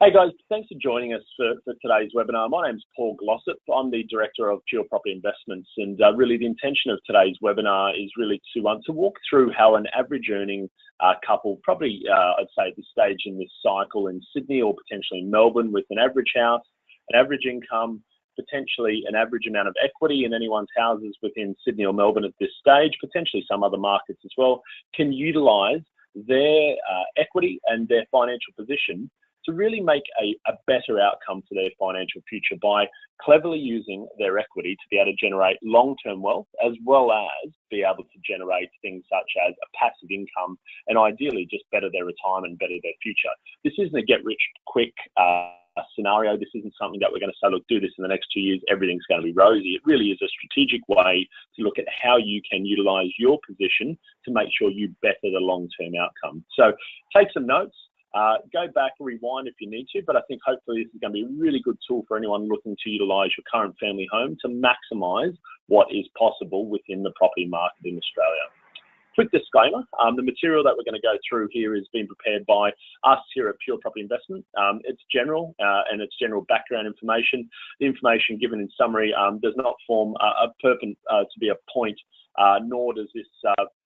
Hey guys, thanks for joining us for today's webinar. My name's Paul Glossop. I'm the Director of Pure Property Investments, and really the intention of today's webinar is really to walk through how an average earning couple, probably I'd say at this stage in this cycle in Sydney or potentially in Melbourne, with an average house, an average income, potentially an average amount of equity in anyone's houses within Sydney or Melbourne at this stage, potentially some other markets as well, can utilise their equity and their financial position to really make a better outcome for their financial future by cleverly using their equity to be able to generate long-term wealth, as well as be able to generate things such as a passive income and ideally just better their retirement, better their future. This isn't a get-rich-quick scenario. This isn't something that we're going to say, look, do this in the next 2 years, everything's going to be rosy. It really is a strategic way to look at how you can utilize your position to make sure you better the long-term outcome. So take some notes. Go back, rewind if you need to, but I think hopefully this is going to be a really good tool for anyone looking to utilise your current family home to maximise what is possible within the property market in Australia. Quick disclaimer, the material that we're going to go through here is being prepared by us here at Pure Property Investment. It's general and it's general background information. The information given in summary does not form a purpose to be a point, nor does this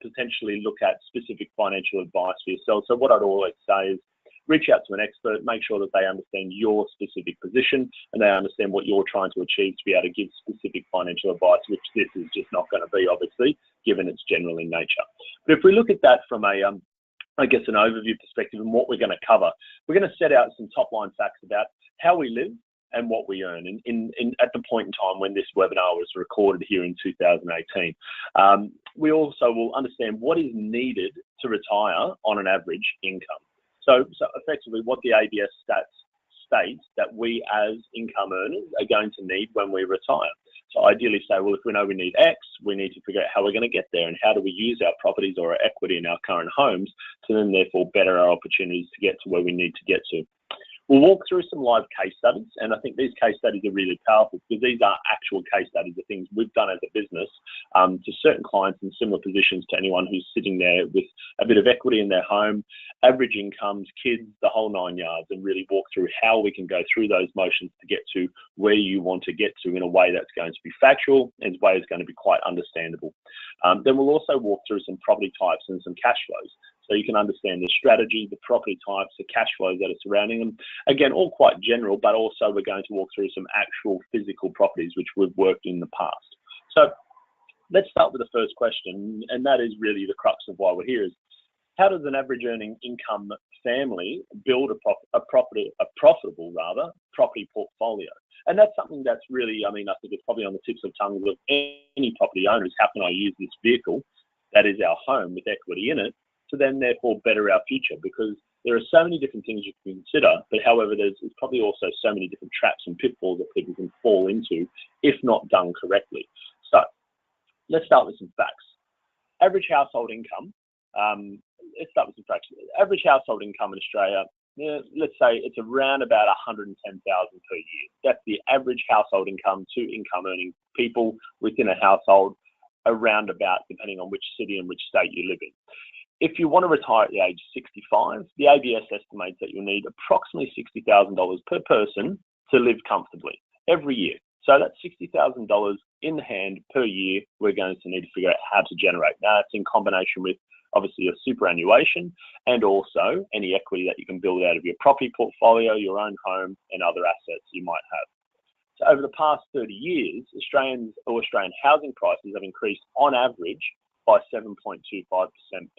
potentially look at specific financial advice for yourself. So what I'd always say is, reach out to an expert, make sure that they understand your specific position and they understand what you're trying to achieve to be able to give specific financial advice, which this is just not going to be, obviously, given it's general in nature. But if we look at that from a, I guess, an overview perspective and what we're going to cover, we're going to set out some top line facts about how we live and what we earn at the point in time when this webinar was recorded here in 2018. We also will understand what is needed to retire on an average income. So effectively what the ABS stats states that we as income earners are going to need when we retire. So ideally say, well, if we know we need X, we need to figure out how we're going to get there and how do we use our properties or our equity in our current homes to then therefore better our opportunities to get to where we need to get to. We'll walk through some live case studies, and I think these case studies are really powerful because these are actual case studies of things we've done as a business to certain clients in similar positions to anyone who's sitting there with a bit of equity in their home, average incomes, kids, the whole 9 yards, and really walk through how we can go through those motions to get to where you want to get to in a way that's going to be factual and a way that's going to be quite understandable. Then we'll also walk through some property types and some cash flows, so you can understand the strategy, the property types, the cash flows that are surrounding them. Again, all quite general, but also we're going to walk through some actual physical properties which we've worked in the past. So let's start with the first question, and that is really the crux of why we're here, is how does an average earning income family build a profitable property portfolio? And that's something that's really, I think it's probably on the tips of tongues of any property owners. How can I use this vehicle that is our home with equity in it to then therefore better our future? Because there are so many different things you can consider, but however, there's probably also so many different traps and pitfalls that people can fall into if not done correctly. So let's start with some facts. Average household income, let's start with some facts. Average household income in Australia, let's say it's around about 110,000 per year. That's the average household income to income earning people within a household, around about, depending on which city and which state you live in. If you want to retire at the age of 65, the ABS estimates that you'll need approximately $60,000 per person to live comfortably every year. So that's $60,000 in hand per year we're going to need to figure out how to generate. Now, that's in combination with obviously your superannuation and also any equity that you can build out of your property portfolio, your own home and other assets you might have. So over the past 30 years, Australian housing prices have increased on average by 7.25%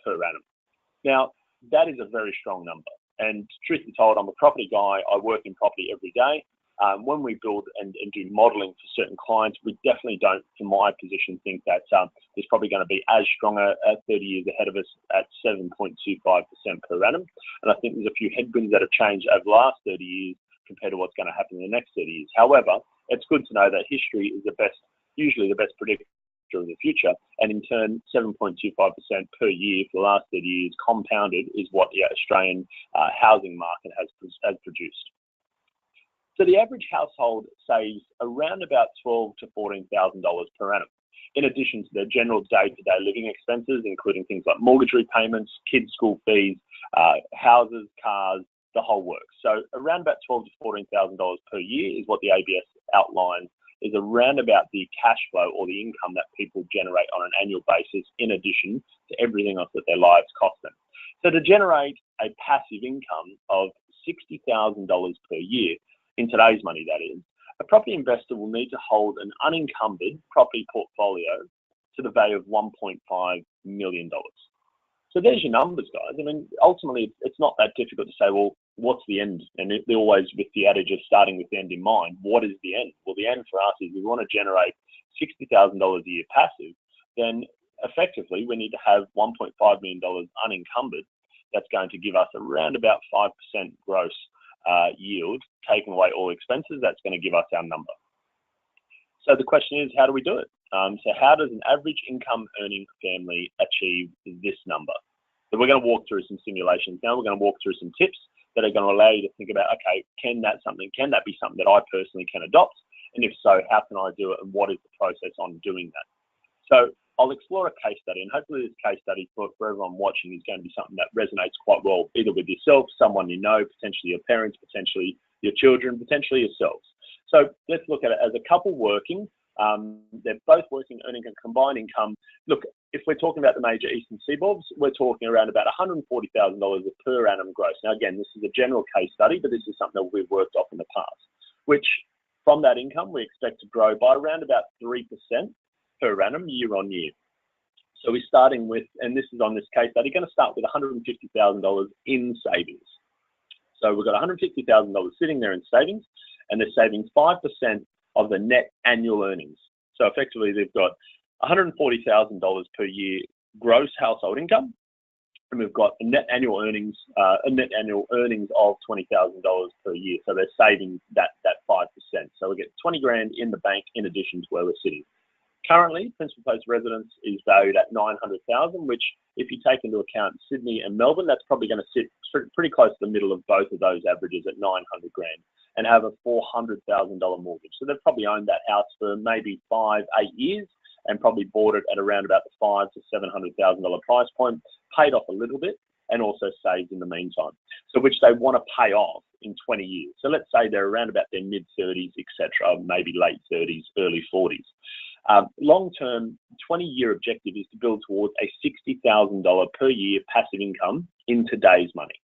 per annum. Now, that is a very strong number. And truth be told, I'm a property guy. I work in property every day. When we build and do modelling for certain clients, we definitely don't, from my position, think that there's probably going to be as strong a 30 years ahead of us at 7.25% per annum. And I think there's a few headwinds that have changed over the last 30 years compared to what's going to happen in the next 30 years. However, it's good to know that history is usually the best predictor of the future, and in turn 7.25% per year for the last 30 years compounded is what the Australian housing market has produced. So the average household saves around about $12,000 to $14,000 per annum, in addition to their general day-to-day living expenses, including things like mortgage repayments, kids' school fees, houses, cars, the whole works. So around about $12,000 to $14,000 per year is what the ABS outlines is around about the cash flow or the income that people generate on an annual basis in addition to everything else that their lives cost them. So to generate a passive income of $60,000 per year, in today's money that is, a property investor will need to hold an unencumbered property portfolio to the value of $1.5 million. So there's your numbers, guys. I mean, ultimately, it's not that difficult to say, well, what's the end? And they're always with the adage of starting with the end in mind. What is the end? Well, the end for us is we want to generate $60,000 a year passive. Then effectively, we need to have $1.5 million unencumbered. That's going to give us around about 5% gross yield, taking away all expenses. That's going to give us our number. So the question is, how do we do it? So how does an average income earning family achieve this number? So we're going to walk through some simulations now. We're going to walk through some tips that are going to allow you to think about, okay, can that be something that I personally can adopt? And if so, how can I do it? And what is the process on doing that? So I'll explore a case study, and hopefully this case study for everyone watching is going to be something that resonates quite well, either with yourself, someone you know, potentially your parents, potentially your children, potentially yourselves. So let's look at it as a couple working. They're both working, earning a combined income. Look, if we're talking about the major eastern seaboards, we're talking around about $140,000 per annum gross. Now, again, this is a general case study, but this is something that we've worked off in the past, which from that income, we expect to grow by around about 3% per annum year on year. So we're starting with, and this is on this case study, going to start with $150,000 in savings. So we've got $150,000 sitting there in savings, and they're saving 5% of the net annual earnings. So effectively, they've got $140,000 per year gross household income, and we've got a net annual earnings of $20,000 per year. So they're saving that 5%. So we get 20 grand in the bank in addition to where we're sitting. Currently, Principal Place residence is valued at $900,000, which if you take into account Sydney and Melbourne, that's probably going to sit pretty close to the middle of both of those averages at 900 grand and have a $400,000 mortgage. So they've probably owned that house for maybe 5-8 years and probably bought it at around about the $500,000 to $700,000 price point, paid off a little bit and also saved in the meantime. So which they want to pay off in 20 years. So let's say they're around about their mid-30s, etc., maybe late 30s, early 40s. Long-term 20-year objective is to build towards a $60,000 per year passive income in today's money.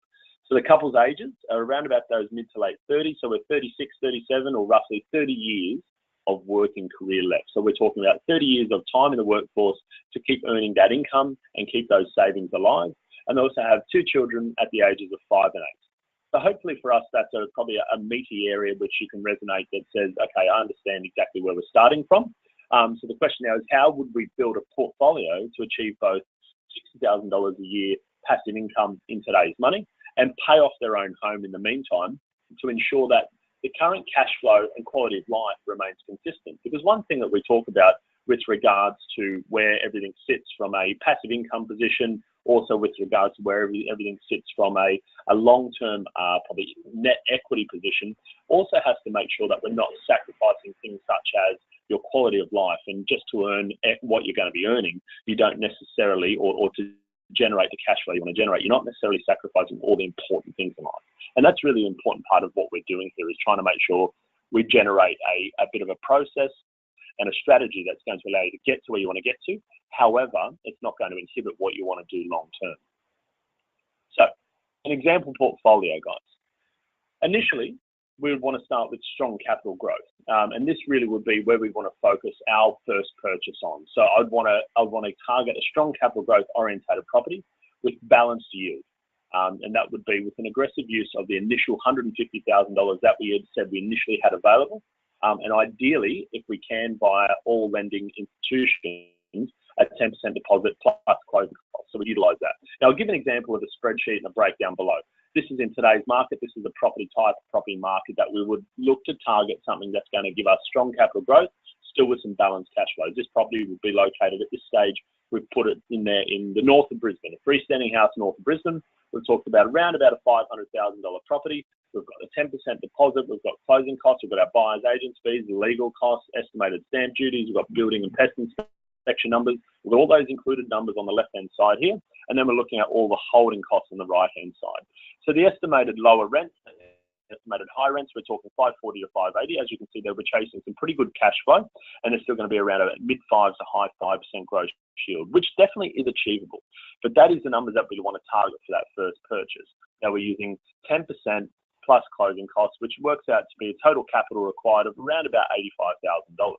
So the couple's ages are around about those mid to late 30s. So we're 36, 37, or roughly 30 years of working career left. So we're talking about 30 years of time in the workforce to keep earning that income and keep those savings alive. And they also have 2 children at the ages of 5 and 8. So hopefully for us, that's probably a meaty area which you can resonate that says, okay, I understand exactly where we're starting from. So the question now is, how would we build a portfolio to achieve both $60,000 a year passive income in today's money and pay off their own home in the meantime to ensure that the current cash flow and quality of life remains consistent? Because one thing that we talk about with regards to where everything sits from a passive income position, also with regards to where everything sits from a long-term probably net equity position, also has to make sure that we're not sacrificing things such as your quality of life. And just to earn what you're going to be earning, you don't necessarily, or to generate the cash flow you want to generate, you're not necessarily sacrificing all the important things in life. And that's really an important part of what we're doing here, is trying to make sure we generate a bit of a process and a strategy that's going to allow you to get to where you want to get to. However, it's not going to inhibit what you want to do long term. So an example portfolio, guys. Initially, we would want to start with strong capital growth. And this really would be where we want to focus our first purchase on. So I'd want to target a strong capital growth orientated property with balanced yield. And that would be with an aggressive use of the initial $150,000 that we had said we initially had available. And ideally, if we can, via all lending institutions at 10% deposit plus closing costs. So we utilise that. Now, I'll give an example of a spreadsheet and a breakdown below. This is in today's market. This is a property type, property market that we would look to target something that's going to give us strong capital growth, still with some balanced cash flows. This property would be located at this stage. We've put it in there in the north of Brisbane, a freestanding house north of Brisbane. We've talked about around about a $500,000 property. We've got a 10% deposit. We've got closing costs. We've got our buyer's agent's fees, legal costs, estimated stamp duties. We've got building and pest inspection numbers, with all those included numbers on the left-hand side here, and then we're looking at all the holding costs on the right-hand side. So the estimated lower rent, estimated high rents, we're talking 540 to 580. As you can see there, we're chasing some pretty good cash flow, and they're still going to be around a mid-5s to high 5% gross yield, which definitely is achievable. But that is the numbers that we want to target for that first purchase. Now we're using 10% plus closing costs, which works out to be a total capital required of around about $85,000.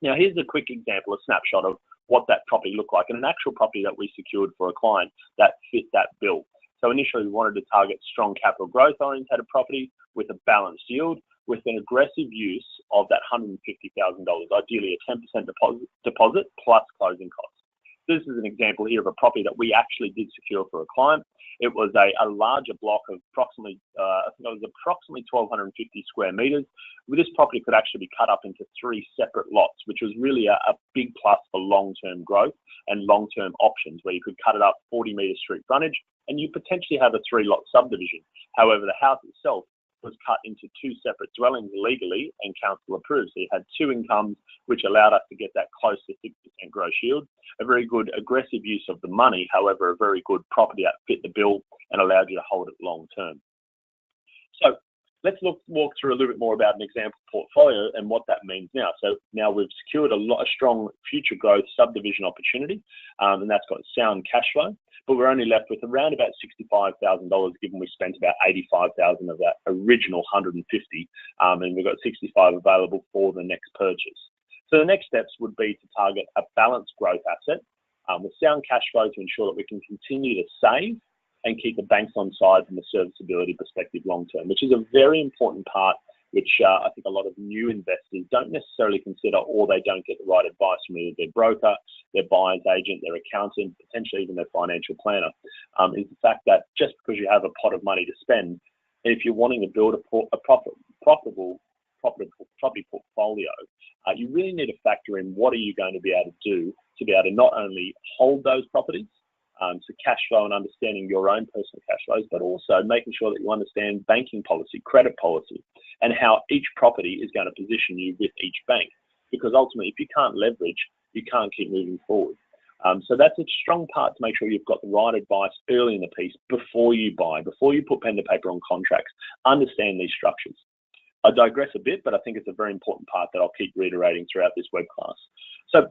Now here's a quick example, a snapshot of what that property looked like, and an actual property that we secured for a client that fit that bill. So initially we wanted to target strong capital growth oriented property with a balanced yield, with an aggressive use of that $150,000, ideally a 10% deposit plus closing costs. This is an example here of a property that we actually did secure for a client. It was a larger block of approximately, I think it was approximately 1,250 square meters. This property could actually be cut up into 3 separate lots, which was really a big plus for long-term growth and long-term options, where you could cut it up 40 meter street frontage, and you potentially have a 3-lot subdivision. However, the house itself was cut into 2 separate dwellings legally and council approved. So you had 2 incomes, which allowed us to get that close to 6% gross yield. A very good aggressive use of the money, however, a very good property that fit the bill and allowed you to hold it long term. So let's walk through a little bit more about an example portfolio and what that means now. So now we've secured a strong future growth subdivision opportunity, and that's got sound cash flow. But we're only left with around about $65,000, given we spent about $85,000 of that original $150, and we've got $65 available for the next purchase. So the next steps would be to target a balanced growth asset with sound cash flow to ensure that we can continue to save and keep the banks on side from a serviceability perspective long term, which is a very important part, which I think a lot of new investors don't necessarily consider, or they don't get the right advice from either their broker, their buyer's agent, their accountant, potentially even their financial planner, is the fact that just because you have a pot of money to spend, if you're wanting to build a profitable property portfolio, you really need to factor in what are you going to be able to do to be able to not only hold those properties, so cash flow and understanding your own personal cash flows, but also making sure that you understand banking policy, credit policy, and how each property is going to position you with each bank. Because ultimately, if you can't leverage, you can't keep moving forward. So that's a strong part to make sure you've got the right advice early in the piece before you buy, before you put pen to paper on contracts. Understand these structures. I digress a bit, but I think it's a very important part that I'll keep reiterating throughout this web class. So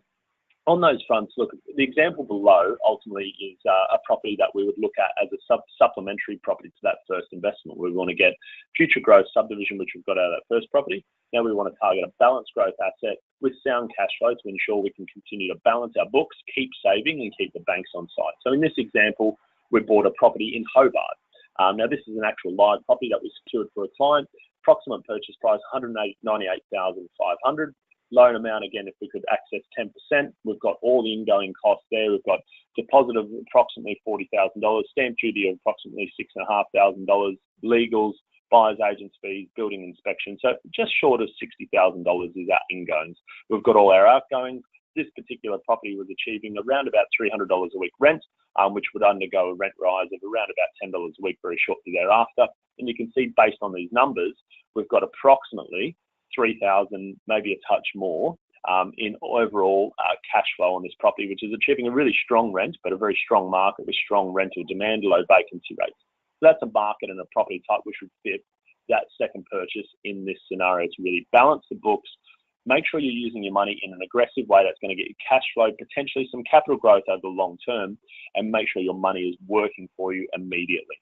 on those fronts, look, the example below ultimately is a property that we would look at as a supplementary property to that first investment. We want to get future growth subdivision, which we've got out of that first property. Now we want to target a balanced growth asset with sound cash flow to ensure we can continue to balance our books, keep saving, and keep the banks on site. So in this example, we bought a property in Hobart. Now this is an actual live property that we secured for a client. Approximate purchase price, $198,500. Loan amount, again, if we could access 10%, we've got all the ingoing costs there. We've got deposit of approximately $40,000, stamp duty of approximately $6,500, legals, buyer's agents fees, building inspection. So just short of $60,000 is our ingoings. We've got all our outgoings. This particular property was achieving around about $300 a week rent, which would undergo a rent rise of around about $10 a week very shortly thereafter. And you can see based on these numbers, we've got approximately $3,000, maybe a touch more, in overall cash flow on this property, which is achieving a really strong rent, but a very strong market with strong rental demand, low vacancy rates. So that's a market and a property type which would fit that second purchase in this scenario to really balance the books. Make sure you're using your money in an aggressive way that's going to get you cash flow, potentially some capital growth over the long term, and make sure your money is working for you immediately.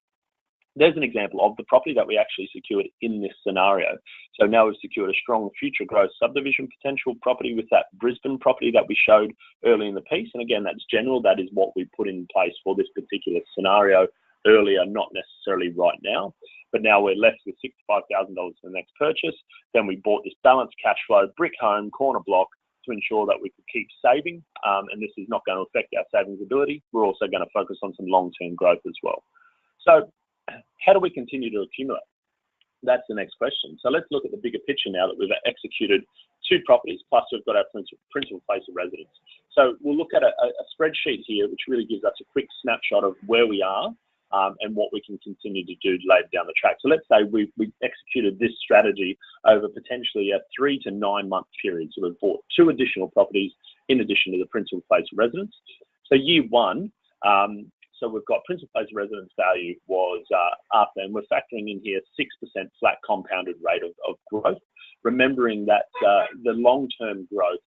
There's an example of the property that we actually secured in this scenario. So now we've secured a strong future growth subdivision potential property with that Brisbane property that we showed early in the piece. And again, that's general. That is what we put in place for this particular scenario earlier, not necessarily right now. But now we're left with $65,000 for the next purchase. Then we bought this balanced cash flow, brick home, corner block, to ensure that we could keep saving. And this is not going to affect our savings ability. We're also going to focus on some long-term growth as well. So how do we continue to accumulate? That's the next question. So let's look at the bigger picture now that we've executed 2 properties, plus we've got our principal place of residence. So we'll look at a spreadsheet here, which really gives us a quick snapshot of where we are and what we can continue to do later down the track. So let's say we executed this strategy over potentially a 3 to 9 month period. So we've bought 2 additional properties in addition to the principal place of residence. So year 1, so we've got principal place of residence value was after, and we're factoring in here 6% flat compounded rate of growth, remembering that the long-term growth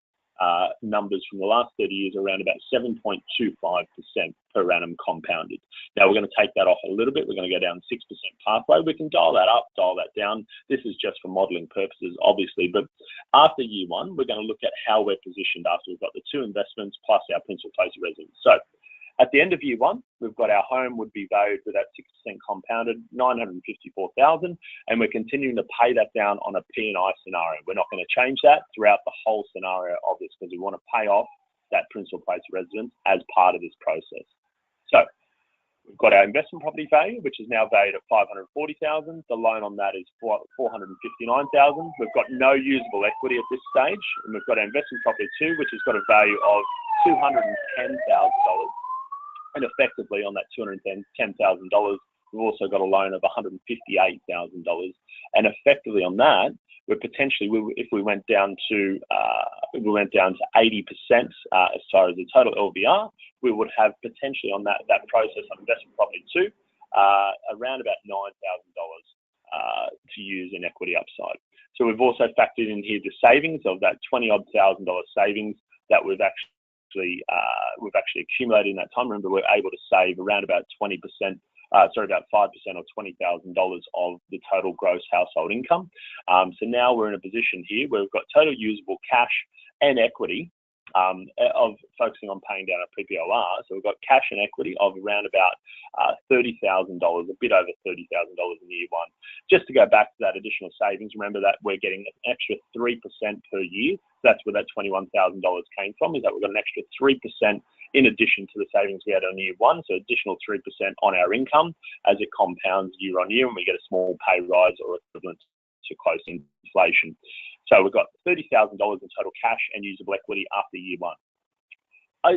numbers from the last 30 years are around about 7.25% per annum compounded. Now we're going to take that off a little bit. We're going to go down 6% pathway. We can dial that up, dial that down. This is just for modelling purposes, obviously. But after year 1, we're going to look at how we're positioned after we've got the 2 investments plus our principal place of residence. So at the end of year 1, we've got our home would be valued with that 6% compounded, $954,000, and we're continuing to pay that down on a P&I scenario. We're not going to change that throughout the whole scenario of this because we want to pay off that principal place of residence as part of this process. So we've got our investment property value, which is now valued at $540,000. The loan on that is $459,000. We've got no usable equity at this stage, and we've got our investment property 2, which has got a value of $210,000. And effectively on that $210,000, we've also got a loan of $158,000. And effectively on that, we're potentially, if we went down to 80% as far as the total LVR, we would have potentially on that process on investment property 2, around about $9,000 to use in equity upside. So we've also factored in here the savings of that $20,000 savings that we've actually accumulated in that time. Remember, we're able to save around about 20%, about 5% or $20,000 of the total gross household income. So now we're in a position here where we've got total usable cash and equity of focusing on paying down our PPOR. So we've got cash and equity of around about $30,000, a bit over $30,000 in year 1. Just to go back to that additional savings, remember that we're getting an extra 3% per year. That's where that $21,000 came from, is that we've got an extra 3% in addition to the savings we had on year 1, so additional 3% on our income as it compounds year on year, and we get a small pay rise or equivalent to close inflation. So we've got $30,000 in total cash and usable equity after year 1.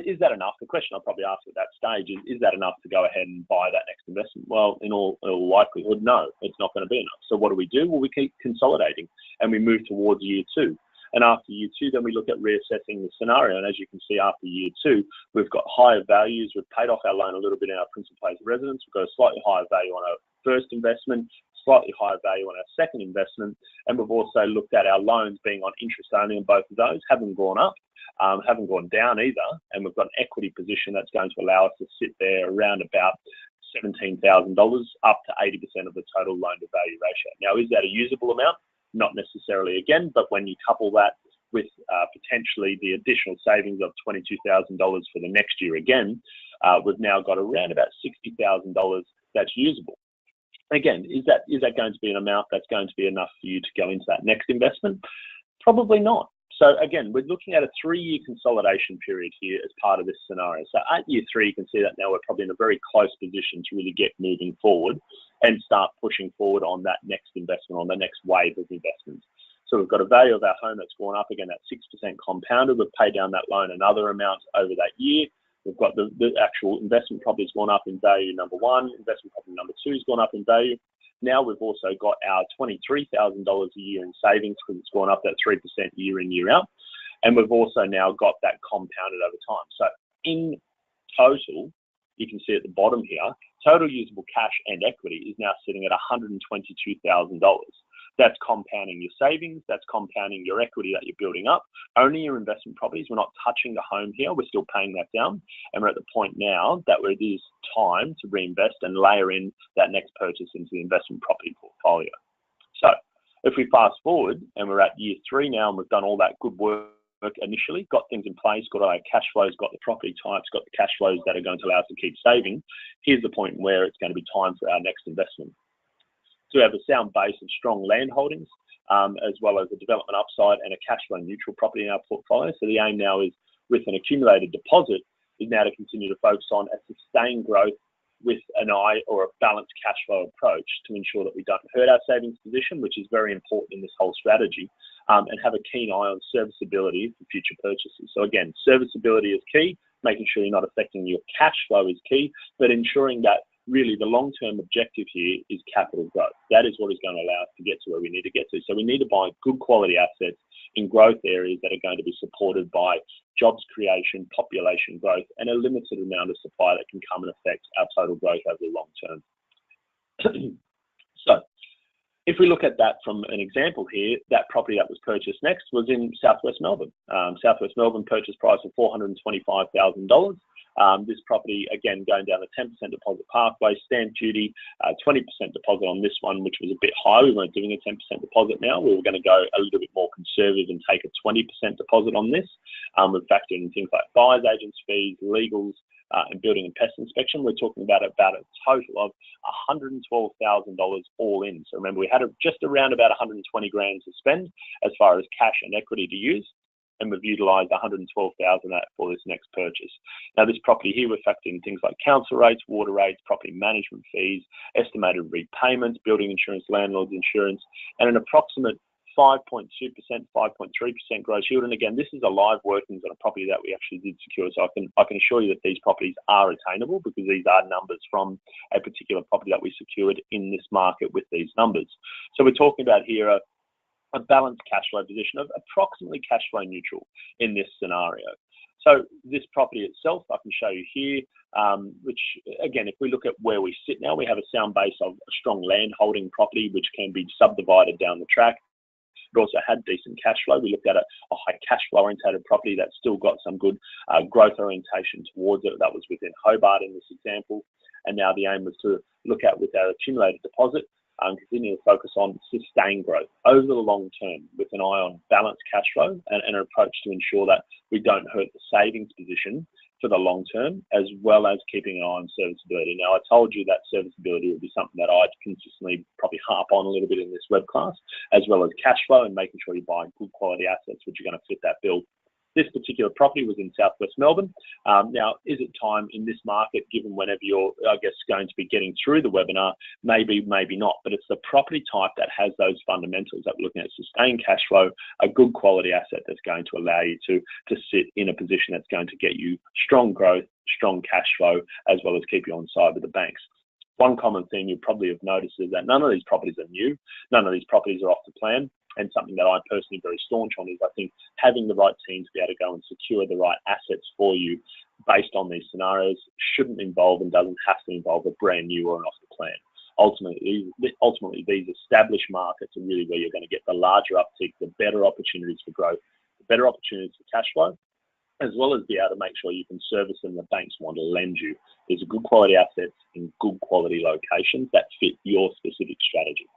Is that enough? The question I'll probably ask at that stage is that enough to go ahead and buy that next investment? Well, in all likelihood, no, it's not going to be enough. So what do? Well, we keep consolidating and we move towards year 2. And after year 2, then we look at reassessing the scenario. And as you can see, after year 2, we've got higher values. We've paid off our loan a little bit in our principal place of residence. We've got a slightly higher value on our first investment, slightly higher value on our second investment. And we've also looked at our loans being on interest only on both of those, haven't gone up, haven't gone down either. And we've got an equity position that's going to allow us to sit there around about $17,000 up to 80% of the total loan to value ratio. Now, is that a usable amount? Not necessarily again, but when you couple that with potentially the additional savings of $22,000 for the next year again, we've now got around about $60,000 that's usable. Again, is that going to be an amount that's going to be enough for you to go into that next investment? Probably not. So again, we're looking at a 3-year consolidation period here as part of this scenario. So at year 3, you can see that now we're probably in a very close position to really get moving forward and start pushing forward on that next investment, on the next wave of investments. So we've got a value of our home that's gone up again, that 6% compounded. We've paid down that loan another amount over that year. We've got the actual investment property has gone up in value, number 1. Investment property number 2 has gone up in value. Now we've also got our $23,000 a year in savings because it's gone up that 3% year in, year out. And we've also now got that compounded over time. So in total, you can see at the bottom here, total usable cash and equity is now sitting at $122,000. That's compounding your savings, that's compounding your equity that you're building up. Only your investment properties, we're not touching the home here, we're still paying that down. And we're at the point now that it is time to reinvest and layer in that next purchase into the investment property portfolio. So if we fast forward and we're at year 3 now and we've done all that good work initially, got things in place, got our cash flows, got the property types, got the cash flows that are going to allow us to keep saving, here's the point where it's going to be time for our next investment. So we have a sound base of strong land holdings, as well as a development upside and a cash flow neutral property in our portfolio. So the aim now is, with an accumulated deposit, is now to continue to focus on a sustained growth with an eye or a balanced cash flow approach to ensure that we don't hurt our savings position, which is very important in this whole strategy, and have a keen eye on serviceability for future purchases. So again, serviceability is key, making sure you're not affecting your cash flow is key, but ensuring that really the long-term objective here is capital growth. That is what is going to allow us to get to where we need to get to. So we need to buy good quality assets in growth areas that are going to be supported by jobs creation, population growth, and a limited amount of supply that can come and affect our total growth over the long term. So if we look at that from an example here, that property that was purchased next was in Southwest Melbourne. Southwest Melbourne purchase price of $425,000. This property, again, going down the 10% deposit pathway, stamp duty, 20% deposit on this one, which was a bit high. We weren't doing a 10% deposit now. We were going to go a little bit more conservative and take a 20% deposit on this. We've factored in things like buyer's agents fees, legals, and building and pest inspection. We're talking about a total of $112,000 all in. So remember, we had just around about 120 grand to spend as far as cash and equity to use, and we've utilised 112,000 for this next purchase. Now, this property here, we're factoring things like council rates, water rates, property management fees, estimated repayments, building insurance, landlord's insurance, and an approximate 5.2%, 5.3% gross yield. And again, this is a live workings on a property that we actually did secure. So I can assure you that these properties are attainable because these are numbers from a particular property that we secured in this market with these numbers. So we're talking about here a balanced cash flow position of approximately cash flow neutral in this scenario. So this property itself, I can show you here, which again, if we look at where we sit now, we have a sound base of a strong land holding property, which can be subdivided down the track. It also had decent cash flow. We looked at a high cash flow orientated property that's still got some good growth orientation towards it. That was within Hobart in this example. And now the aim was to look at with our accumulated deposit, continue to focus on sustained growth over the long term with an eye on balanced cash flow and an approach to ensure that we don't hurt the savings position for the long term, as well as keeping an eye on serviceability. Now, I told you that serviceability would be something that I'd consistently probably harp on a little bit in this web class, as well as cash flow and making sure you buy good quality assets which are going to fit that bill. This particular property was in Southwest Melbourne. Now, is it time in this market, given whenever you're, I guess, going to be getting through the webinar? Maybe, maybe not, but it's the property type that has those fundamentals that we're looking at: sustained cash flow, a good quality asset that's going to allow you to sit in a position that's going to get you strong growth, strong cash flow, as well as keep you on side with the banks. One common theme you probably have noticed is that none of these properties are new. None of these properties are off the plan. And something that I personally very staunch on is I think having the right team to be able to go and secure the right assets for you based on these scenarios shouldn't involve and doesn't have to involve a brand new or an off the plan. Ultimately, these established markets are really where you're going to get the larger uptick, the better opportunities for growth, the better opportunities for cash flow, as well as be able to make sure you can service them. The banks want to lend you. There's a good quality assets in good quality locations that fit your specific strategy.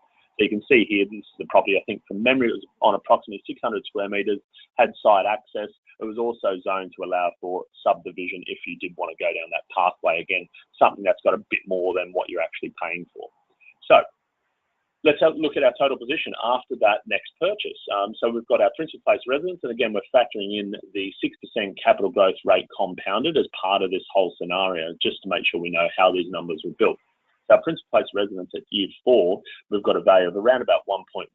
So you can see here, this is the property, I think from memory, it was on approximately 600 square metres, had side access. It was also zoned to allow for subdivision if you did want to go down that pathway. Again, something that's got a bit more than what you're actually paying for. So let's look at our total position after that next purchase. So we've got our principal place residence, and again, we're factoring in the 6% capital growth rate compounded as part of this whole scenario, just to make sure we know how these numbers were built. Our principal place residence at year 4, we've got a value of around about 1.13,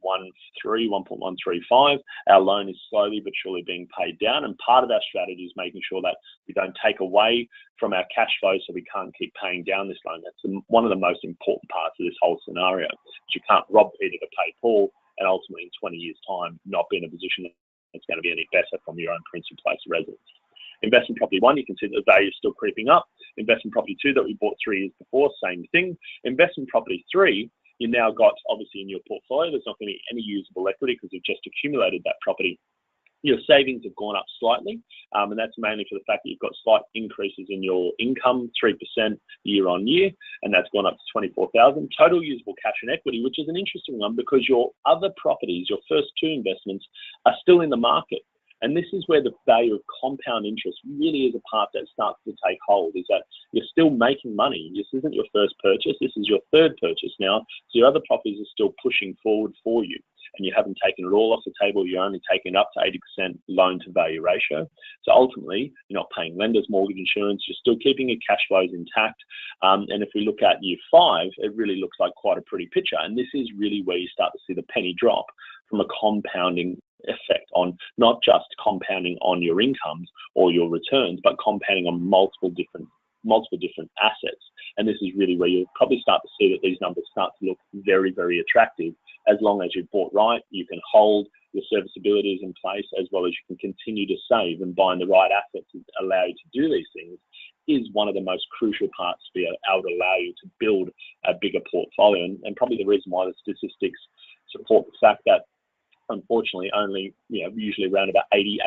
1.135. Our loan is slowly but surely being paid down, and part of our strategy is making sure that we don't take away from our cash flow so we can't keep paying down this loan. That's one of the most important parts of this whole scenario. You can't rob Peter to pay Paul and ultimately in 20 years' time not be in a position that's going to be any better from your own principal place residence. Investment property 1, you can see that the value is still creeping up. Investment property 2 that we bought 3 years before, same thing. Investment property 3, you now got obviously in your portfolio, there's not going to be any usable equity because you've just accumulated that property. Your savings have gone up slightly, and that's mainly for the fact that you've got slight increases in your income, 3% year on year, and that's gone up to 24,000. Total usable cash and equity, which is an interesting one because your other properties, your first 2 investments, are still in the market. And this is where the value of compound interest really is a part that starts to take hold, is that you're still making money. This isn't your first purchase. This is your 3rd purchase now. So your other properties are still pushing forward for you. And you haven't taken it all off the table. You're only taking up to 80% loan to value ratio. So ultimately, you're not paying lenders mortgage insurance. You're still keeping your cash flows intact. And if we look at year 5, it really looks like quite a pretty picture. And this is really where you start to see the penny drop from a compounding effect on not just compounding on your incomes or your returns, but compounding on multiple different multiple different assets. And this is really where you'll probably start to see that these numbers start to look very, very attractive. As long as you've bought right, you can hold, your serviceability is in place, as well as you can continue to save, and buying the right assets to allow you to do these things is one of the most crucial parts to be able to allow you to build a bigger portfolio. And probably the reason why the statistics support the fact that unfortunately only, usually around about 82%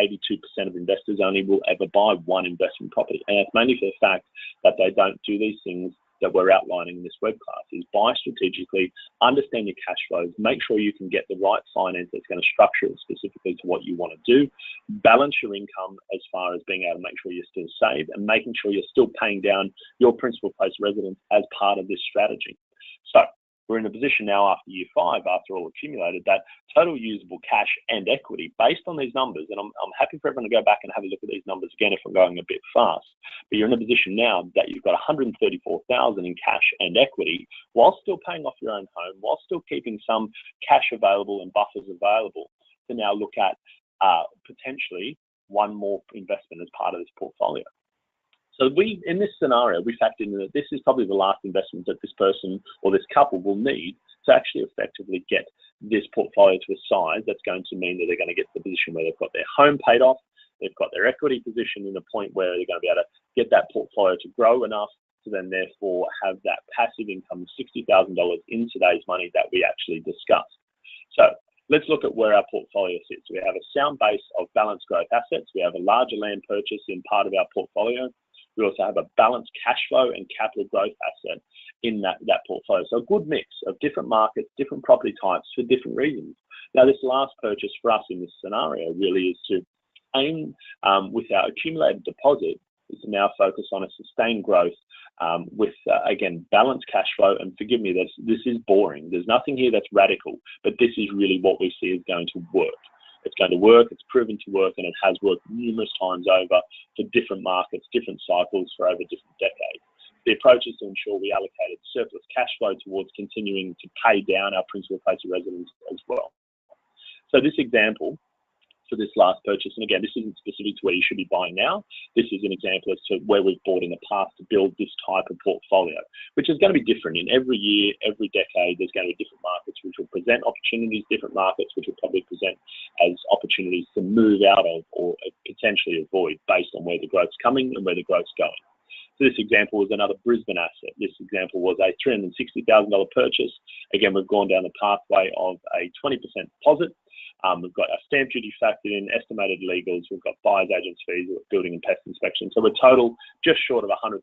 of investors only will ever buy one investment property. And it's mainly for the fact that they don't do these things that we're outlining in this web class, is buy strategically, understand your cash flows, make sure you can get the right finance that's going to structure it specifically to what you want to do, balance your income as far as being able to make sure you're still saved, and making sure you're still paying down your principal place residence as part of this strategy. So we're in a position now after year 5, after all accumulated, that total usable cash and equity based on these numbers, and I'm happy for everyone to go back and have a look at these numbers again if I'm going a bit fast, but you're in a position now that you've got $134,000 in cash and equity while still paying off your own home, while still keeping some cash available and buffers available to now look at potentially one more investment as part of this portfolio. So in this scenario, we factored in that this is probably the last investment that this person or this couple will need to actually effectively get this portfolio to a size that's going to mean that they're going to get to the position where they've got their home paid off, they've got their equity position in a point where they're going to be able to get that portfolio to grow enough to then therefore have that passive income of $60,000 in today's money that we actually discussed. So let's look at where our portfolio sits. We have a sound base of balanced growth assets. We have a larger land purchase in part of our portfolio. We also have a balanced cash flow and capital growth asset in that portfolio. So a good mix of different markets, different property types for different reasons. Now, this last purchase for us in this scenario really is to aim with our accumulated deposit is to now focus on a sustained growth with, again, balanced cash flow. And forgive me, this is boring. There's nothing here that's radical, but this is really what we see is going to work. It's going to work, it's proven to work, and it has worked numerous times over for different markets, different cycles for over different decades. The approach is to ensure we allocated surplus cash flow towards continuing to pay down our principal place of residence as well. So this example for this last purchase, and again, this isn't specific to where you should be buying now. This is an example as to where we've bought in the past to build this type of portfolio, which is going to be different in every year, every decade. There's going to be different markets which will present opportunities, different markets which will probably present as opportunities to move out of or potentially avoid based on where the growth's coming and where the growth's going. So this example was another Brisbane asset. This example was a $360,000 purchase. Again, we've gone down the pathway of a 20% deposit. We've got our stamp duty factored in, estimated legals, we've got buyer's agents fees, we've got building and pest inspection. So we're total just short of 100,000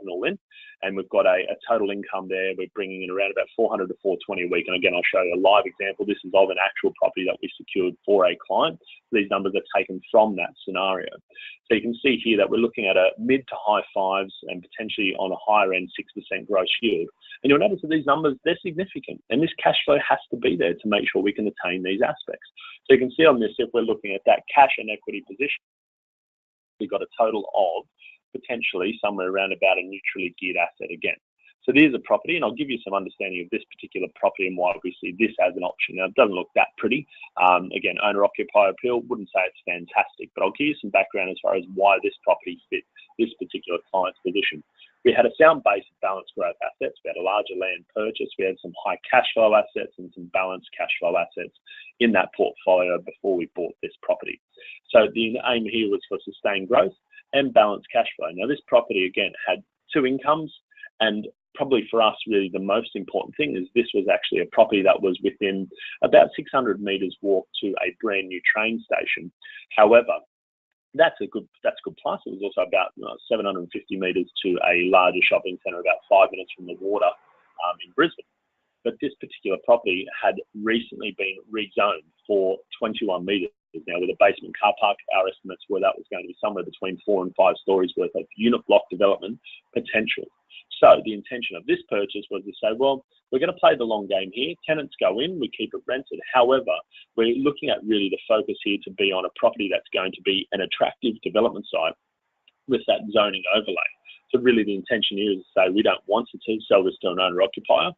all in, and we've got a total income there. We're bringing in around about 400 to 420 a week. And again, I'll show you a live example. This is of an actual property that we secured for a client. These numbers are taken from that scenario. So you can see here that we're looking at a mid to high 5s and potentially on a higher end 6% gross yield. And you'll notice that these numbers, they're significant. And this cash flow has to be there to make sure we can attain these aspects. So you can see on this, if we're looking at that cash and equity position, we've got a total of potentially somewhere around about a neutrally geared asset again. So there's a property, and I'll give you some understanding of this particular property and why we see this as an option. Now, it doesn't look that pretty. Again, owner-occupier appeal, wouldn't say it's fantastic, but I'll give you some background as far as why this property fit this particular client's position. We had a sound base of balanced growth assets. We had a larger land purchase. We had some high cash flow assets and some balanced cash flow assets in that portfolio before we bought this property. So the aim here was for sustained growth and balanced cash flow. Now, this property, again, had two incomes, and probably for us, really the most important thing is this was actually a property that was within about 600 metres walk to a brand new train station. However, that's good plus. It was also about 750 metres to a larger shopping centre, about 5 minutes from the water in Brisbane. But this particular property had recently been rezoned for 21 metres. Now, with a basement car park, our estimates were that was going to be somewhere between 4 and 5 stories worth of unit block development potential. So the intention of this purchase was to say, well, we're going to play the long game here. Tenants go in, we keep it rented. However, we're looking at really the focus here to be on a property that's going to be an attractive development site with that zoning overlay. So really the intention here is to say we don't want to sell this to an owner-occupier.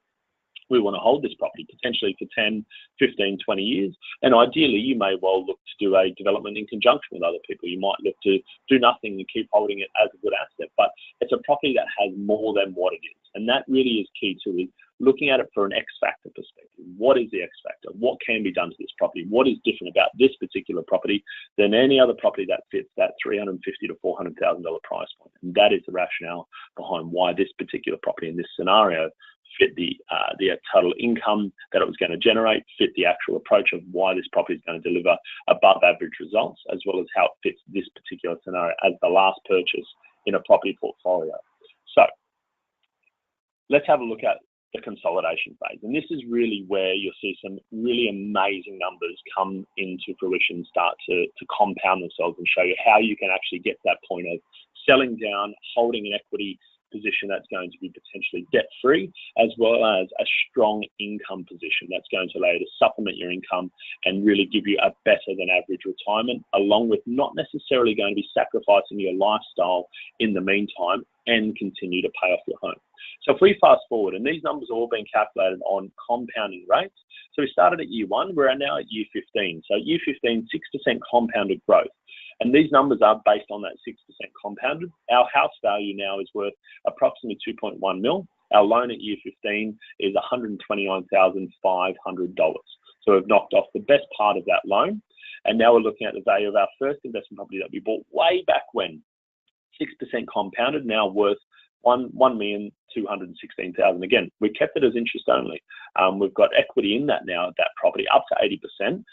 we want to hold this property potentially for 10, 15, 20 years. And ideally, you may well look to do a development in conjunction with other people. You might look to do nothing and keep holding it as a good asset, but it's a property that has more than what it is. And that really is key to is looking at it for an X factor perspective. What is the X factor? What can be done to this property? What is different about this particular property than any other property that fits that $350,000 to $400,000 price point? And that is the rationale behind why this particular property in this scenario fit the total income that it was going to generate, fit the actual approach of why this property is going to deliver above average results, as well as how it fits this particular scenario as the last purchase in a property portfolio. So let's have a look at the consolidation phase. And this is really where you'll see some really amazing numbers come into fruition, start to compound themselves and show you how you can actually get to that point of selling down, holding an equity position that's going to be potentially debt-free, as well as a strong income position that's going to allow you to supplement your income and really give you a better than average retirement, along with not necessarily going to be sacrificing your lifestyle in the meantime and continue to pay off your home. So if we fast forward, and these numbers are all being calculated on compounding rates. So we started at year 1, we're now at year 15. So year 15, 6% compounded growth. And these numbers are based on that 6% compounded. Our house value now is worth approximately 2.1 mil. Our loan at year 15 is $129,500. So we've knocked off the best part of that loan. And now we're looking at the value of our first investment property that we bought way back when, 6% compounded, now worth $1,216,000. Again, we kept it as interest only. We've got equity in that now, that property, up to 80%.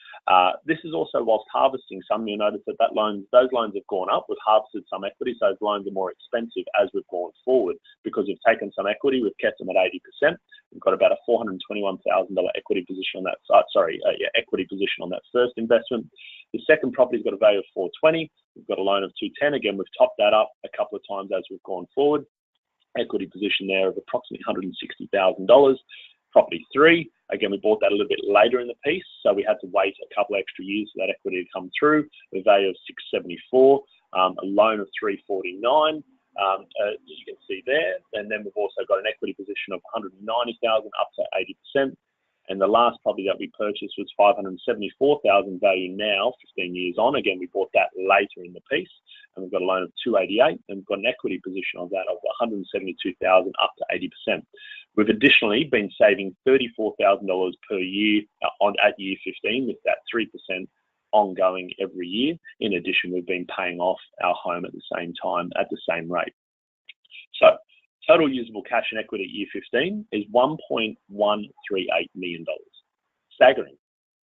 This is also whilst harvesting some. You'll notice that those loans have gone up. We've harvested some equity, so those loans are more expensive as we've gone forward because we've taken some equity. We've kept them at 80%. We've got about a $421,000 equity position on that. Equity position on that first investment. The second property's got a value of $420,000. We've got a loan of $210,000. Again, we've topped that up a couple of times as we've gone forward. Equity position there of approximately $160,000. Property 3, again, we bought that a little bit later in the piece, so we had to wait a couple extra years for that equity to come through. A value of $674,000, a loan of $349,000. You can see there, and then we've also got an equity position of $190,000 up to 80%. And the last property that we purchased was $574,000 value now, 15 years on. Again, we bought that later in the piece, and we've got a loan of $288,000, and we've got an equity position of that of $172,000 up to 80%. We've additionally been saving $34,000 per year at year 15 with that 3% ongoing every year. In addition, we've been paying off our home at the same time at the same rate. So total usable cash and equity at year 15 is $1.138 million. Staggering.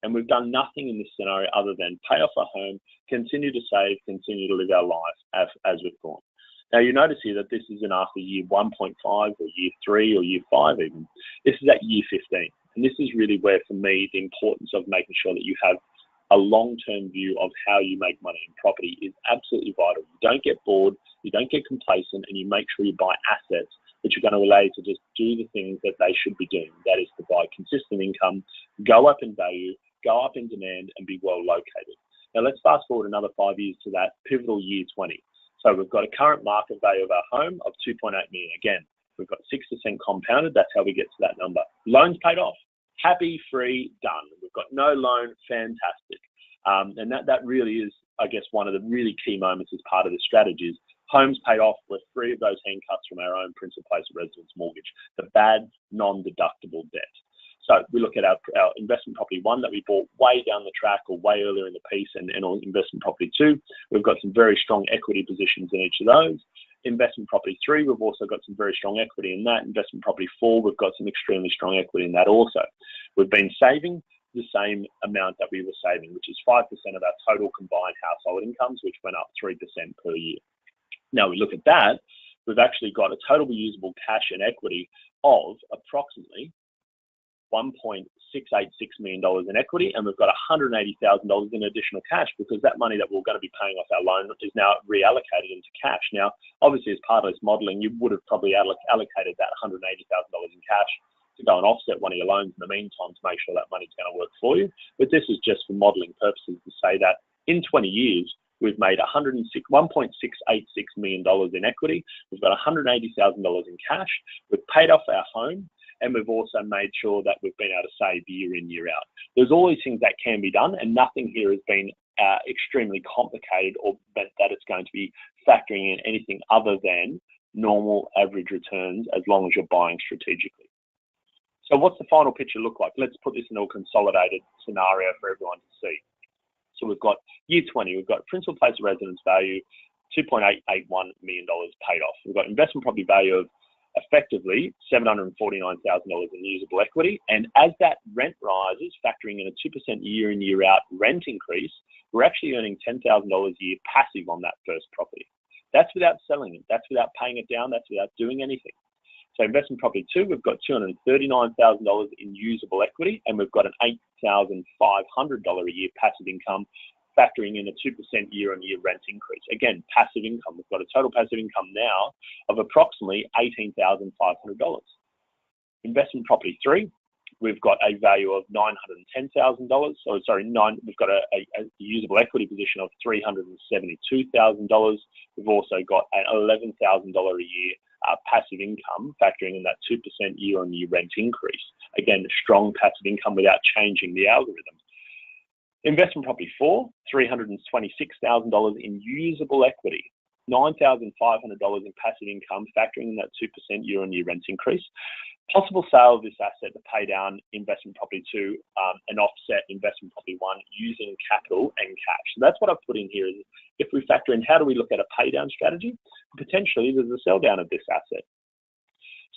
And we've done nothing in this scenario other than pay off our home, continue to save, continue to live our life as we've gone. Now, you notice here that this isn't after year 1.5 or year 3 or year 5 even. This is at year 15. And this is really where, for me, the importance of making sure that you have a long-term view of how you make money in property is absolutely vital. You don't get bored, you don't get complacent, and you make sure you buy assets which are going to allow you to just do the things that they should be doing. That is to buy consistent income, go up in value, go up in demand, and be well located. Now let's fast forward another 5 years to that pivotal year 20. So we've got a current market value of our home of $2.8 million. Again, we've got 6% compounded. That's how we get to that number. Loans paid off. Happy, free, done. We've got no loan, fantastic. And that really is, I guess, one of the really key moments as part of the strategy is homes paid off. We're free of those handcuffs from our own principal place of residence mortgage, the bad non-deductible debt. So we look at our investment property 1 that we bought way down the track or way earlier in the piece, and on investment property 2, we've got some very strong equity positions in each of those. Investment property 3, we've also got some very strong equity in that. Investment property 4, we've got some extremely strong equity in that also. We've been saving the same amount that we were saving, which is 5% of our total combined household incomes, which went up 3% per year. Now we look at that, we've actually got a total usable cash and equity of approximately $1.686 million in equity, and we've got $180,000 in additional cash because that money that we're going to be paying off our loan is now reallocated into cash. Now, obviously, as part of this modelling, you would have probably allocated that $180,000 in cash to go and offset one of your loans in the meantime to make sure that money's going to work for you. But this is just for modelling purposes to say that in 20 years, we've made $1.686 million in equity. We've got $180,000 in cash. We've paid off our home. and we've also made sure that we've been able to save year in, year out. There's all these things that can be done, and nothing here has been extremely complicated or that it's going to be factoring in anything other than normal average returns as long as you're buying strategically. So what's the final picture look like? Let's put this into a consolidated scenario for everyone to see. So we've got year 20, we've got principal place of residence value, $2.881 million paid off. We've got investment property value of effectively $749,000 in usable equity. And as that rent rises, factoring in a 2% year in, year out rent increase, we're actually earning $10,000 a year passive on that first property. That's without selling it. That's without paying it down. That's without doing anything. So investment property 2, we've got $239,000 in usable equity, and we've got an $8,500 a year passive income, factoring in a 2% year-on-year rent increase. Again, passive income. We've got a total passive income now of approximately $18,500. Investment property 3, we've got a value of $910,000. So sorry, we've got a usable equity position of $372,000. We've also got an $11,000 a year passive income, factoring in that 2% year-on-year rent increase. Again, strong passive income without changing the algorithm. Investment property 4, $326,000 in usable equity, $9,500 in passive income, factoring in that 2% year-on-year rent increase. Possible sale of this asset to pay down investment property 2 and offset investment property 1 using capital and cash. So that's what I've put in here. Is if we factor in how do we look at a pay down strategy, potentially there's a sell down of this asset.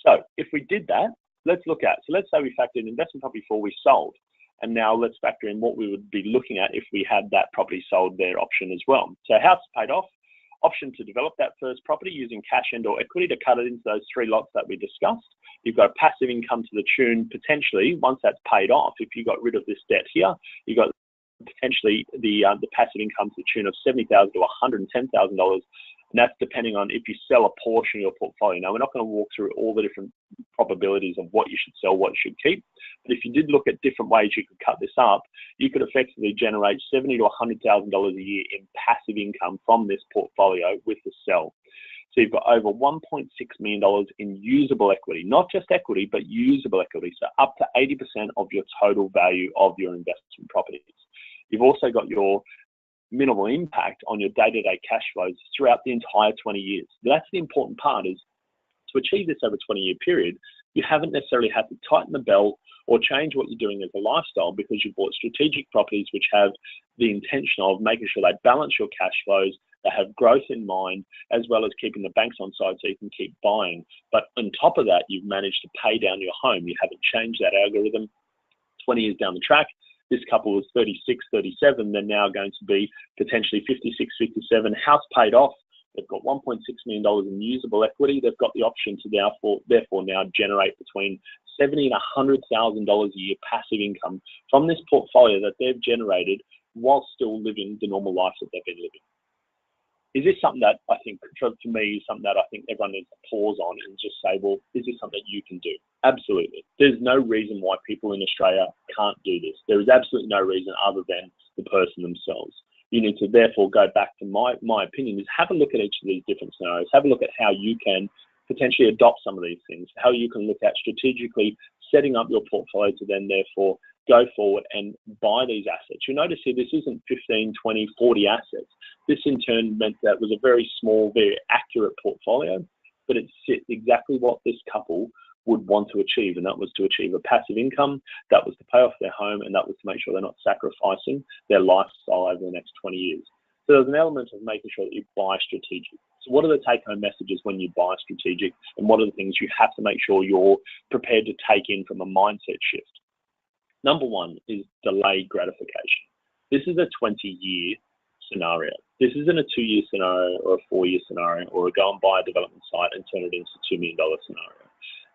So if we did that, let's say we factor in investment property 4 we sold. And now let's factor in what we would be looking at if we had that property sold their option as well. So house paid off, option to develop that first property using cash and or equity to cut it into those 3 lots that we discussed. You've got passive income to the tune, potentially, once that's paid off, if you got rid of this debt here, you've got potentially the passive income to the tune of $70,000 to $110,000. And that's depending on if you sell a portion of your portfolio. Now, we're not going to walk through all the different probabilities of what you should sell, what you should keep. But if you did look at different ways you could cut this up, you could effectively generate $70,000 to $100,000 a year in passive income from this portfolio with the sell. So you've got over $1.6 million in usable equity, not just equity, but usable equity. So up to 80% of your total value of your investment properties. You've also got your minimal impact on your day-to-day cash flows throughout the entire 20 years. That's the important part, is to achieve this over a 20-year period, you haven't necessarily had to tighten the belt or change what you're doing as a lifestyle, because you bought strategic properties which have the intention of making sure they balance your cash flows, they have growth in mind, as well as keeping the banks on side so you can keep buying. But on top of that, you've managed to pay down your home. You haven't changed that algorithm. 20 years down the track, this couple was 36, 37. They're now going to be potentially 56, 57. House paid off. They've got $1.6 million in usable equity. They've got the option to therefore now generate between $70,000 and $100,000 a year passive income from this portfolio that they've generated while still living the normal life that they've been living. Is this something that I think, for me, something that I think everyone needs to pause on and just say, well, is this something you can do? Absolutely. There's no reason why people in Australia can't do this. There is absolutely no reason other than the person themselves. You need to therefore go back to my opinion is have a look at each of these different scenarios. Have a look at how you can potentially adopt some of these things, how you can look at strategically setting up your portfolio to then therefore go forward and buy these assets. You'll notice here, this isn't 15, 20, 40 assets. This in turn meant that it was a very small, very accurate portfolio, but it fit exactly what this couple would want to achieve, and that was to achieve a passive income, that was to pay off their home, and that was to make sure they're not sacrificing their lifestyle over the next 20 years. So there's an element of making sure that you buy strategic. So what are the take-home messages when you buy strategic, and what are the things you have to make sure you're prepared to take in from a mindset shift? Number one is delayed gratification. This is a 20-year scenario. This isn't a 2-year scenario or a 4-year scenario or a go and buy a development site and turn it into a $2 million scenario.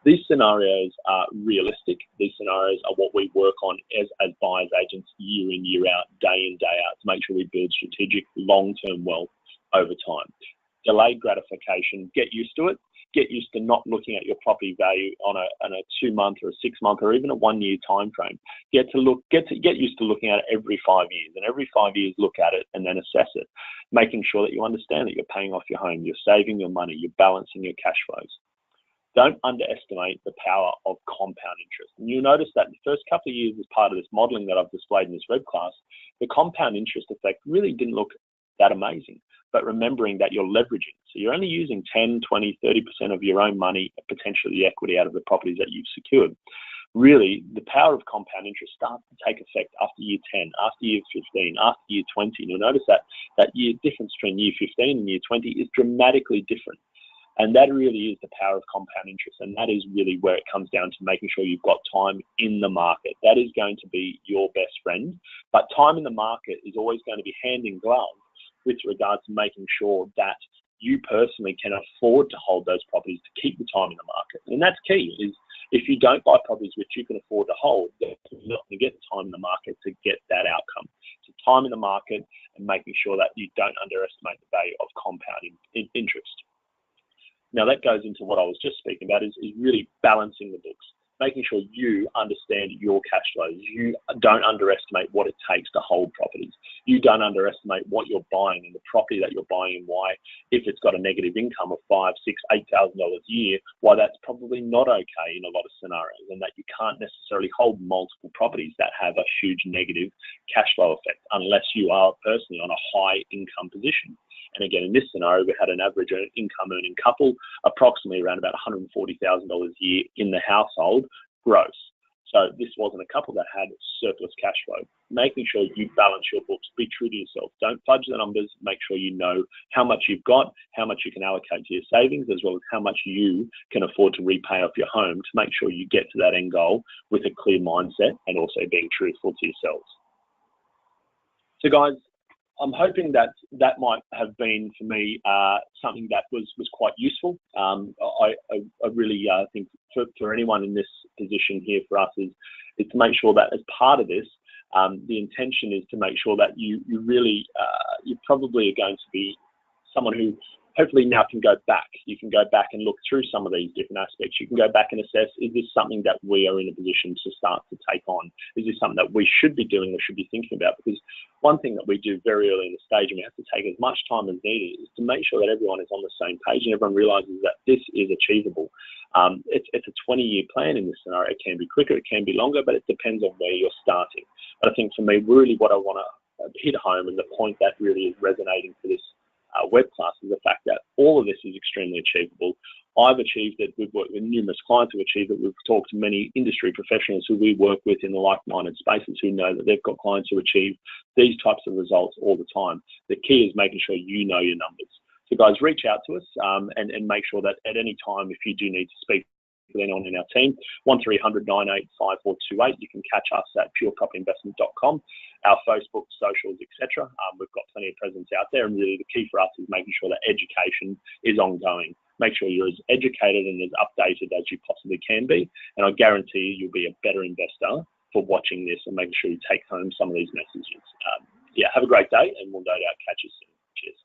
These scenarios are realistic. These scenarios are what we work on as buyers agents year in, year out, day in, day out to make sure we build strategic long-term wealth over time. Delayed gratification, get used to it. Get used to not looking at your property value on a 2-month or a 6-month or even a 1-year time frame. Get used to looking at it every 5 years, and every 5 years look at it and then assess it, making sure that you understand that you're paying off your home, you're saving your money, you're balancing your cash flows. don't underestimate the power of compound interest. And you'll notice that in the first couple of years as part of this modeling that I've displayed in this web class, the compound interest effect really didn't look that amazing. But remembering that you're leveraging. So you're only using 10, 20, 30% of your own money, potentially the equity out of the properties that you've secured. Really, the power of compound interest starts to take effect after year 10, after year 15, after year 20. And you'll notice that year difference between year 15 and year 20 is dramatically different. And that really is the power of compound interest. And that is really where it comes down to making sure you've got time in the market. That is going to be your best friend. But time in the market is always going to be hand in glove with regard to making sure that you personally can afford to hold those properties to keep the time in the market. And that's key, is if you don't buy properties which you can afford to hold, you're not going to get time in the market to get that outcome. So time in the market and making sure that you don't underestimate the value of compounding interest. Now that goes into what I was just speaking about, is really balancing the books, making sure you understand your cash flows. You don't underestimate what it takes to hold properties. You don't underestimate what you're buying and the property that you're buying, and why, if it's got a negative income of $5,000, $6,000, $8,000 a year, why that's probably not okay in a lot of scenarios, and that you can't necessarily hold multiple properties that have a huge negative cash flow effect unless you are personally on a high income position. And again, in this scenario, we had an average income earning couple, approximately around about $140,000 a year in the household gross. So this wasn't a couple that had surplus cash flow. Making sure you balance your books, be true to yourself. Don't fudge the numbers. Make sure you know how much you've got, how much you can allocate to your savings, as well as how much you can afford to repay off your home to make sure you get to that end goal with a clear mindset and also being truthful to yourselves. So guys, I'm hoping that might have been, for me, something that was quite useful. I really think for anyone in this position here for us is to make sure that as part of this, the intention is to make sure that you really, you probably are going to be someone who hopefully now can go back. You can go back and look through some of these different aspects. You can go back and assess, is this something that we are in a position to start to take on? Is this something that we should be doing or should be thinking about? Because one thing that we do very early in the stage, and we have to take as much time as needed, is to make sure that everyone is on the same page and everyone realizes that this is achievable. It's a 20-year plan in this scenario. It can be quicker, it can be longer, but it depends on where you're starting. But I think for me, really what I want to hit home, and the point that really is resonating for this web class, is the fact that all of this is extremely achievable. I've achieved it. We've worked with numerous clients who achieved it. We've talked to many industry professionals who we work with in the like-minded spaces who know that they've got clients who achieve these types of results all the time. The key is making sure you know your numbers. So guys, reach out to us and make sure that at any time, if you do need to speak with anyone in our team, 1300 985428. You can catch us at purepropertyinvestment.com, our Facebook, socials, etc. We've got plenty of presence out there, and really the key for us is making sure that education is ongoing. Make sure you're as educated and as updated as you possibly can be, and I guarantee you'll be a better investor for watching this and making sure you take home some of these messages. Yeah, have a great day, and we'll no doubt catch you soon. Cheers.